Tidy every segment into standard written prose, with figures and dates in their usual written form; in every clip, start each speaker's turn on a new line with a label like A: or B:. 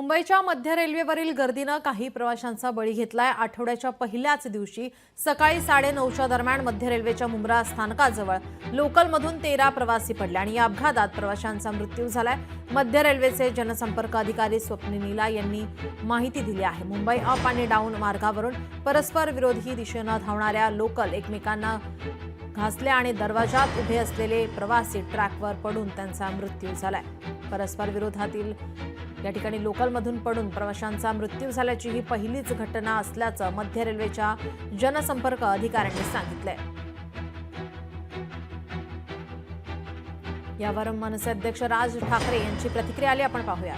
A: मुंबईच्या मध्य रेल्वेवरील गर्दीनं काही प्रवाशांचा बळी घेतलाय। आठवड्याच्या पहिल्याच दिवशी सकाळी 9:30च्या दरम्यान मध्य रेल्वेच्या मुंब्रा स्थानकाजवळ लोकलमधून 13 प्रवासी पडले आणि या अपघातात प्रवाशांचा मृत्यू झालाय। मध्य रेल्वेचे जनसंपर्क अधिकारी स्वप्निला यांनी माहिती दिली आहे। मुंबई अप आणि डाऊन मार्गावरून परस्पर विरोधी दिशेनं धावणाऱ्या लोकल एकमेकांना घासल्या आणि दरवाजात उभे असलेले प्रवासी ट्रॅकवर पडून त्यांचा मृत्यू झालाय। परस्पर विरोधातील या ठिकाणी लोकलमधून पडून प्रवाशांचा मृत्यू झाल्याची ही पहिलीच घटना असल्याचं मध्य रेल्वेच्या जनसंपर्क अधिकाऱ्यांनी सांगितलंय। यावर मनसे अध्यक्ष राज ठाकरे यांची प्रतिक्रिया आली, आपण पाहूया।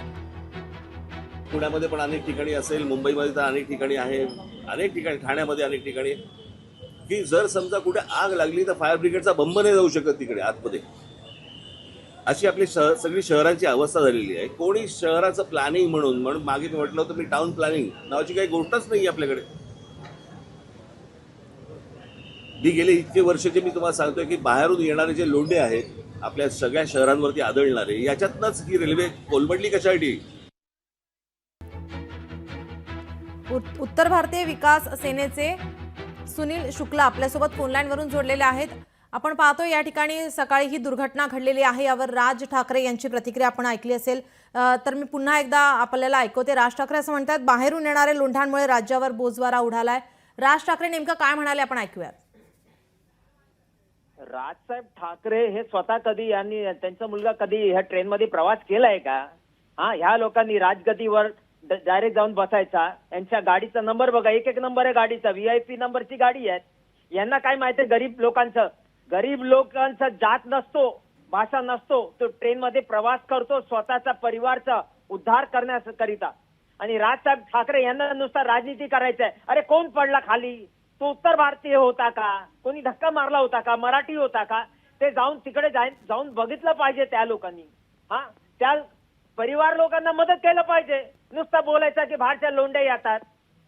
B: पुण्यामध्ये पण अनेक ठिकाणी असेल, मुंबईमध्ये तर अनेक ठिकाणी आहे, अनेक ठिकाणी ठाण्यामध्ये अनेक ठिकाणी की जर समजा कुठे आग लागली तर फायर ब्रिगेडचा बंब नाही जाऊ शकत तिकडे आतमध्ये। अशी आपली सगळी शहरांची अवस्था झालेली आहे। कोणी शहराचं प्लॅनिंग म्हणून मागे म्हटलं होतं मी टाउन प्लॅनिंग नावाची काही गोष्टच नाही आपल्याकडे। मी गेले इतके वर्षाचे मी तुम्हाला सांगतोय की बाहेरून येणारे जे लोंढे आहेत आपल्या सगळ्या शहरांवरती आदळणारे, याच्यातनंच ही रेल्वे कोलमडली कशासाठी।
A: उत्तर भारतीय विकास सेनेचे सुनील शुक्ला आपल्यासोबत फोनलाईनवरून जोडलेले आहेत। आपण पाहतो या ठिकाणी सकाळी ही दुर्घटना घडलेली आहे, यावर राज ठाकरे यांची प्रतिक्रिया आपण ऐकली असेल, तर मी पुन्हा एकदा आपल्याला ऐकवते। राज ठाकरे असं म्हणतात, बाहेरून येणारे लोंढांमुळे राज्यावर बोजवारा उडालाय। राज ठाकरे नेमकं काय म्हणाले, आपण ऐकूयात।
C: राजसाहेब ठाकरे हे स्वतः कधी यांनी त्यांचा मुलगा कधी ह्या ट्रेनमध्ये प्रवास केलाय का? ह्या लोकांनी राजगतीवर डायरेक्ट जाऊन बसायचा। यांच्या गाडीचा नंबर बघा, एक नंबर आहे गाडीचा, VIP नंबरची गाडी आहे। यांना काय माहिती, गरीब लोकांचा जात नसतो, भाषा नसतो, तो ट्रेनमध्ये प्रवास करतो स्वतःचा परिवारचा उद्धार करण्याकरिता। आणि राजसाहेब ठाकरे यांना नुसता राजनीती करायचंय। अरे कोण पडला खाली? तो उत्तर भारतीय होता का? कोणी धक्का मारला होता का? मराठी होता का? ते जाऊन तिकडे जाऊन बघितलं पाहिजे त्या लोकांनी। त्या परिवार लोकांना मदत केलं पाहिजे। नुसता बोलायचं की बाहेरच्या लोंढे येतात,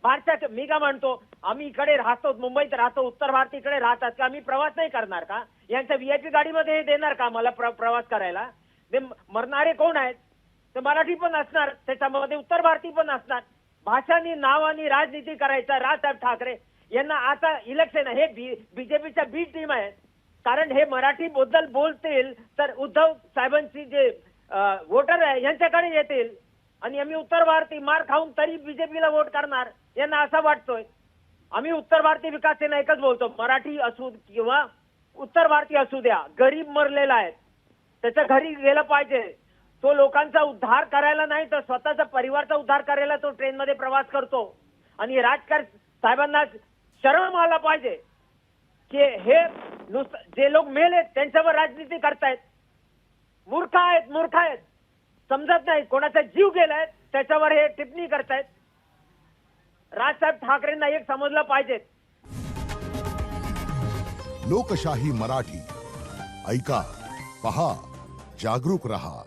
C: बाहेरच्या। मी का म्हणतो, आम्ही इकडे राहतो, मुंबईत राहतो, उत्तर भारतीकडे राहतात का? आम्ही प्रवास नाही करणार का? यांच्या VIP गाडीमध्ये देणार का मला प्रवास करायला? ते मरणारे कोण आहेत? ते मराठी पण असणार, त्याच्यामध्ये उत्तर भारतीय पण असणार। भाषांनी नावानी राजनीती करायचा राजसाहेब ठाकरे यांना। आता इलेक्शन हे BJPच्या बी टीम आहे, कारण हे मराठी बद्दल बोलतील तर उद्धव साहेबांची जे वोटर आहे यांच्याकडे येतील आणि आम्ही उत्तर भारतीय मार खाऊन तरी BJPला वोट करणार, यांना असं वाटतोय। आम्ही उत्तर भारतीय विकास सेना एकच बोलतो, मराठी असू किंवा उत्तर भारतीय असू द्या, गरीब मरलेला आहे, त्याच्या घरी गेलं पाहिजे। तो लोकांचा उद्धार करायला नाही तर स्वतःचा परिवारचा उद्धार करायला तो ट्रेनमध्ये प्रवास करतो। आणि राजकारणी साहेबांना शरम आला पाहिजे की हे जे लोक मेले त्यांच्यावर राजनीती करतायत। मूर्ख आहेत, समजत नाही कोणाचा जीव गेलाय त्याच्यावर हे टिप्पणी करतायत। राजसाहेब ठाकरेंना एक समजलं पाहिजे।
D: लोकशाही मराठी ऐका, पहा, जागरूक रहा।